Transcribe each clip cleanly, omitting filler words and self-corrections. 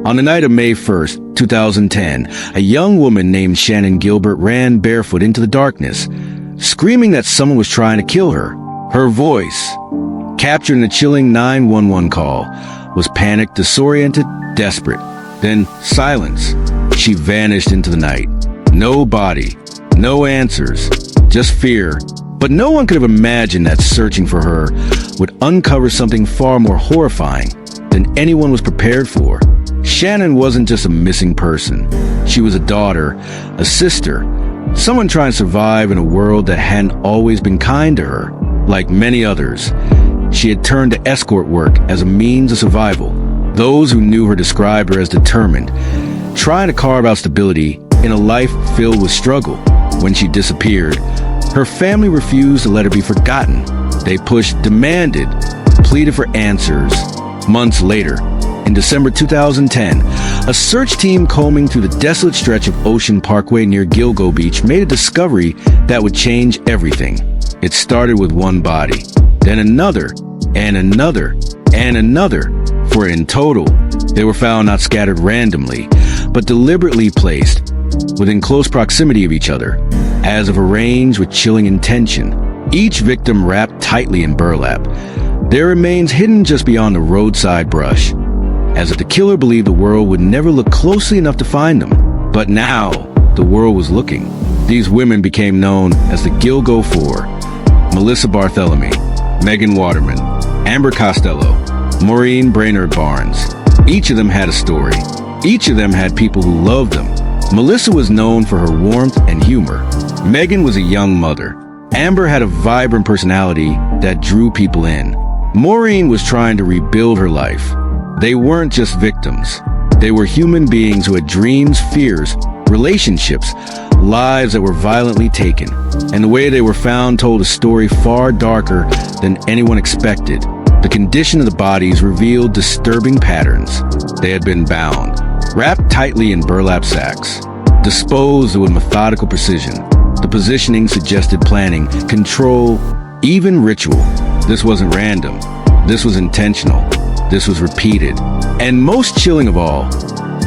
On the night of May 1st, 2010, a young woman named Shannan Gilbert ran barefoot into the darkness, screaming that someone was trying to kill her. Her voice, captured in a chilling 911 call, was panicked, disoriented, desperate. Then silence. She vanished into the night. No body, no answers, just fear. But no one could have imagined that searching for her would uncover something far more horrifying than anyone was prepared for. Shannan wasn't just a missing person. She was a daughter, a sister, someone trying to survive in a world that hadn't always been kind to her. Like many others, she had turned to escort work as a means of survival. Those who knew her described her as determined, trying to carve out stability in a life filled with struggle. When she disappeared, her family refused to let her be forgotten. They pushed, demanded, pleaded for answers. Months later, in December 2010, a search team combing through the desolate stretch of Ocean Parkway near Gilgo Beach made a discovery that would change everything. It started with one body, then another, and another, and another. For in total, they were found not scattered randomly, but deliberately placed within close proximity of each other, as if arranged with chilling intention. Each victim wrapped tightly in burlap, their remains hidden just beyond the roadside brush, as if the killer believed the world would never look closely enough to find them. But now, the world was looking. These women became known as the Gilgo Four: Melissa Barthélemy, Megan Waterman, Amber Costello, Maureen Brainerd Barnes. Each of them had a story. Each of them had people who loved them. Melissa was known for her warmth and humor. Megan was a young mother. Amber had a vibrant personality that drew people in. Maureen was trying to rebuild her life. They weren't just victims. They were human beings who had dreams, fears, relationships, lives that were violently taken. And the way they were found told a story far darker than anyone expected. The condition of the bodies revealed disturbing patterns. They had been bound, wrapped tightly in burlap sacks, disposed with methodical precision. The positioning suggested planning, control, even ritual. This wasn't random. This was intentional. This was repeated. And most chilling of all,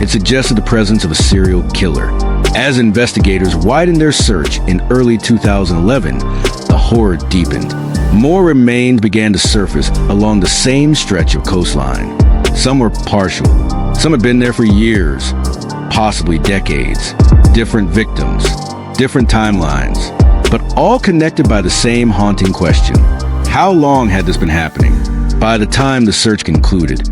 it suggested the presence of a serial killer. As investigators widened their search in early 2011, the horror deepened. More remains began to surface along the same stretch of coastline. Some were partial. Some had been there for years, possibly decades. Different victims, different timelines, but all connected by the same haunting question. How long had this been happening? By the time the search concluded,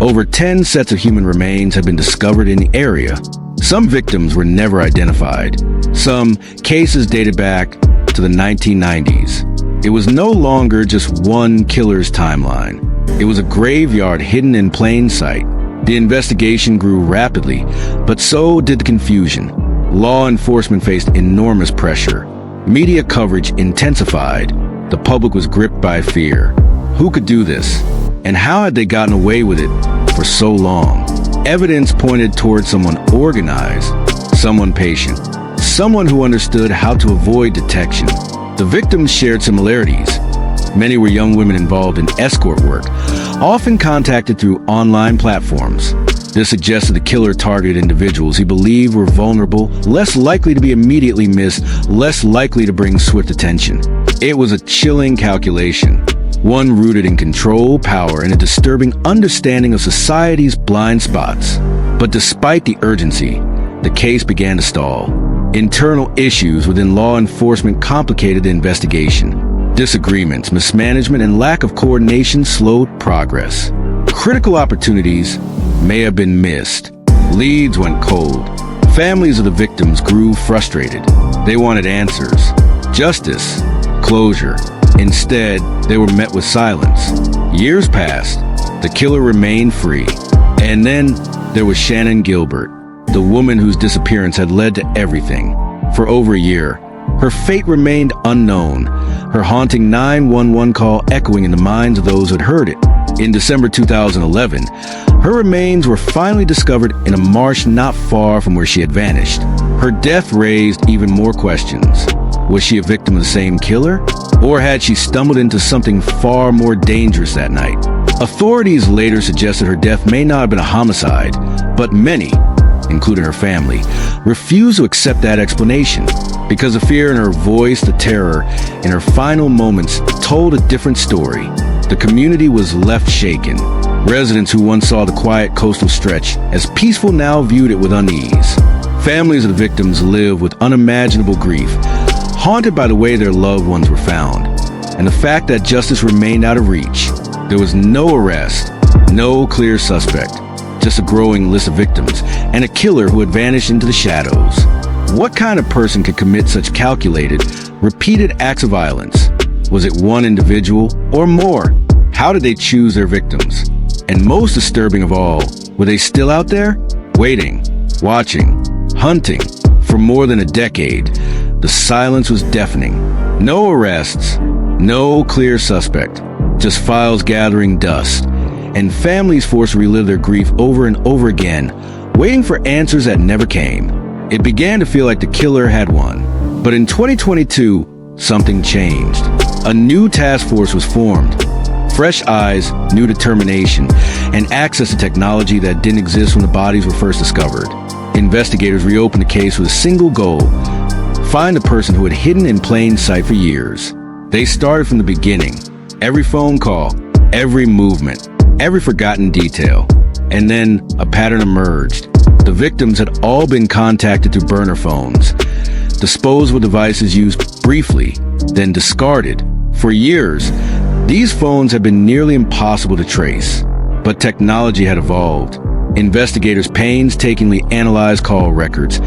over 10 sets of human remains had been discovered in the area. Some victims were never identified. Some cases dated back to the 1990s. It was no longer just one killer's timeline. It was a graveyard hidden in plain sight. The investigation grew rapidly, but so did the confusion. Law enforcement faced enormous pressure. Media coverage intensified. The public was gripped by fear. Who could do this? And how had they gotten away with it for so long? Evidence pointed toward someone organized, someone patient, someone who understood how to avoid detection. The victims shared similarities. Many were young women involved in escort work, often contacted through online platforms. This suggested the killer targeted individuals he believed were vulnerable, less likely to be immediately missed, less likely to bring swift attention. It was a chilling calculation, one rooted in control, power, and a disturbing understanding of society's blind spots. But despite the urgency, the case began to stall. Internal issues within law enforcement complicated the investigation. Disagreements, mismanagement, and lack of coordination slowed progress. Critical opportunities may have been missed. Leads went cold. Families of the victims grew frustrated. They wanted answers, justice, closure. Instead, they were met with silence. Years passed. The killer remained free. And then there was Shannan Gilbert, the woman whose disappearance had led to everything. For over a year, her fate remained unknown, her haunting 911 call echoing in the minds of those who had heard it. In December 2011, her remains were finally discovered in a marsh not far from where she had vanished. Her death raised even more questions. Was she a victim of the same killer? Or had she stumbled into something far more dangerous that night? Authorities later suggested her death may not have been a homicide, but many, including her family, refused to accept that explanation because the fear in her voice, the terror in her final moments told a different story. The community was left shaken. Residents who once saw the quiet coastal stretch as peaceful now viewed it with unease. Families of the victims live with unimaginable grief, haunted by the way their loved ones were found, and the fact that justice remained out of reach. There was no arrest, no clear suspect, just a growing list of victims, and a killer who had vanished into the shadows. What kind of person could commit such calculated, repeated acts of violence? Was it one individual or more? How did they choose their victims? And most disturbing of all, were they still out there? Waiting, watching, hunting for more than a decade. The silence was deafening. No arrests, no clear suspect, just files gathering dust, and families forced to relive their grief over and over again, waiting for answers that never came. It began to feel like the killer had won. But in 2022, something changed. A new task force was formed. Fresh eyes, new determination, and access to technology that didn't exist when the bodies were first discovered. Investigators reopened the case with a single goal: find the person who had hidden in plain sight for years. They started from the beginning. Every phone call, every movement, every forgotten detail. And then a pattern emerged. The victims had all been contacted through burner phones, disposable devices used briefly, then discarded. For years, these phones had been nearly impossible to trace, but technology had evolved. Investigators painstakingly analyzed call records,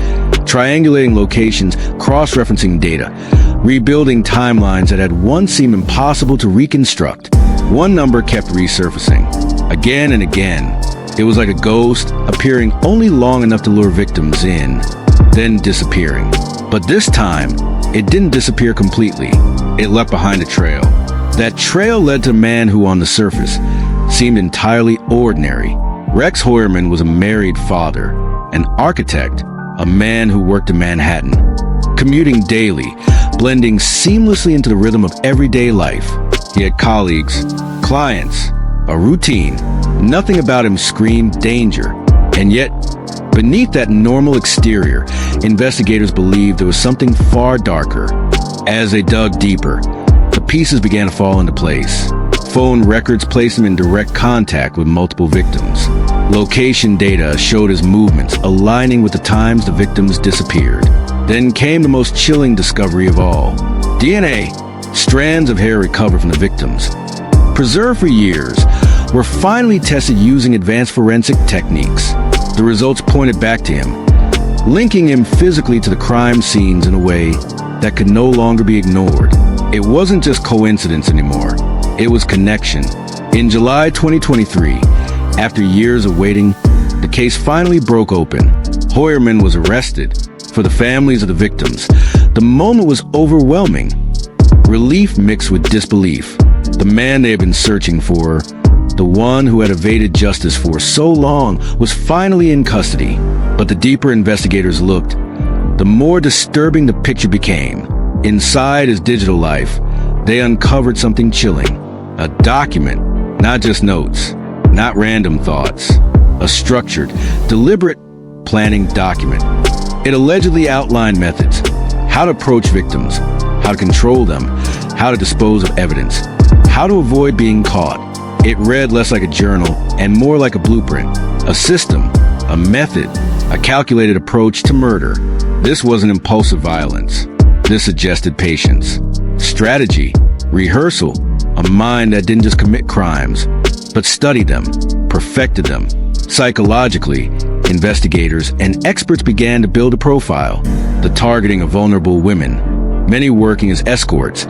triangulating locations, cross-referencing data, rebuilding timelines that had once seemed impossible to reconstruct. One number kept resurfacing, again and again. It was like a ghost, appearing only long enough to lure victims in, then disappearing. But this time, it didn't disappear completely. It left behind a trail. That trail led to a man who, on the surface, seemed entirely ordinary. Rex Hoyerman was a married father, an architect, a man who worked in Manhattan, commuting daily, blending seamlessly into the rhythm of everyday life. He had colleagues, clients, a routine. Nothing about him screamed danger. And yet, beneath that normal exterior, investigators believed there was something far darker. As they dug deeper, the pieces began to fall into place. Phone records placed him in direct contact with multiple victims. Location data showed his movements aligning with the times the victims disappeared. Then came the most chilling discovery of all. DNA, strands of hair recovered from the victims, preserved for years, were finally tested using advanced forensic techniques. The results pointed back to him, linking him physically to the crime scenes in a way that could no longer be ignored. It wasn't just coincidence anymore. It was connection. In July 2023, after years of waiting, the case finally broke open. Hoyerman was arrested. For the families of the victims, the moment was overwhelming. Relief mixed with disbelief. The man they had been searching for, the one who had evaded justice for so long, was finally in custody. But the deeper investigators looked, the more disturbing the picture became. Inside his digital life, they uncovered something chilling. A document, not just notes, not random thoughts. A structured, deliberate planning document. It allegedly outlined methods, how to approach victims, how to control them, how to dispose of evidence, how to avoid being caught. It read less like a journal and more like a blueprint, a system, a method, a calculated approach to murder. This wasn't impulsive violence. This suggested patience, strategy, rehearsal, a mind that didn't just commit crimes, but studied them, perfected them. Psychologically, investigators and experts began to build a profile. The targeting of vulnerable women, many working as escorts,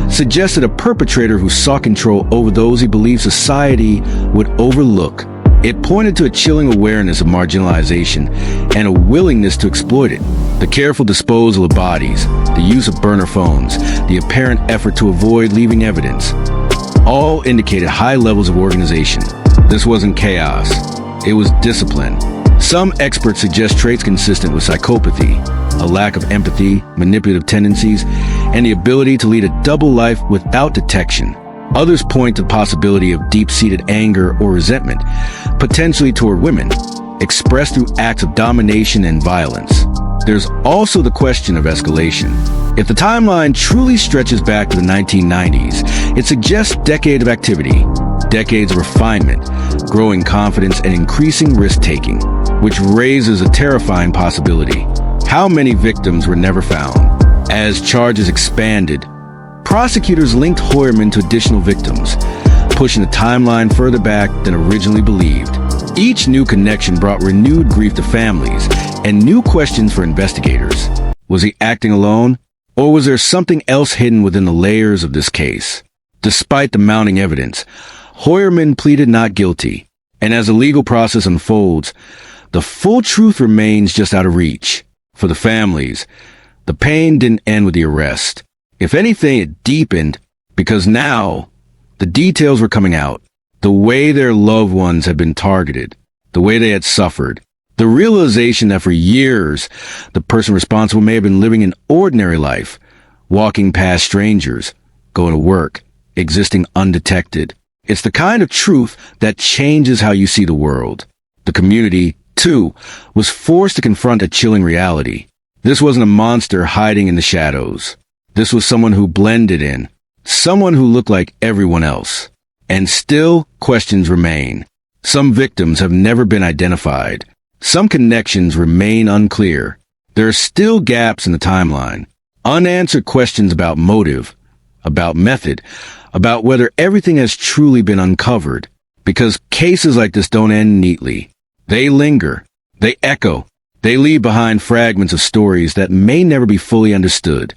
suggested a perpetrator who sought control over those he believed society would overlook. It pointed to a chilling awareness of marginalization and a willingness to exploit it. The careful disposal of bodies, the use of burner phones, the apparent effort to avoid leaving evidence, all indicated high levels of organization. This wasn't chaos. It was discipline. Some experts suggest traits consistent with psychopathy, a lack of empathy, manipulative tendencies, and the ability to lead a double life without detection. Others point to the possibility of deep-seated anger or resentment, potentially toward women, expressed through acts of domination and violence. There's also the question of escalation. If the timeline truly stretches back to the 1990s, it suggests decades of activity, decades of refinement, growing confidence, and increasing risk-taking, which raises a terrifying possibility. How many victims were never found? As charges expanded, prosecutors linked Hoyerman to additional victims, pushing the timeline further back than originally believed. Each new connection brought renewed grief to families and new questions for investigators. Was he acting alone, or was there something else hidden within the layers of this case? Despite the mounting evidence, Hoyerman pleaded not guilty, and as the legal process unfolds, the full truth remains just out of reach. For the families, the pain didn't end with the arrest. If anything, it deepened, because now the details were coming out. The way their loved ones had been targeted, the way they had suffered, the realization that for years, the person responsible may have been living an ordinary life, walking past strangers, going to work, existing undetected. It's the kind of truth that changes how you see the world. The community, too, was forced to confront a chilling reality. This wasn't a monster hiding in the shadows. This was someone who blended in, someone who looked like everyone else. And still, questions remain. Some victims have never been identified. Some connections remain unclear. There are still gaps in the timeline. Unanswered questions about motive, about method, about whether everything has truly been uncovered. Because cases like this don't end neatly. They linger. They echo. They leave behind fragments of stories that may never be fully understood.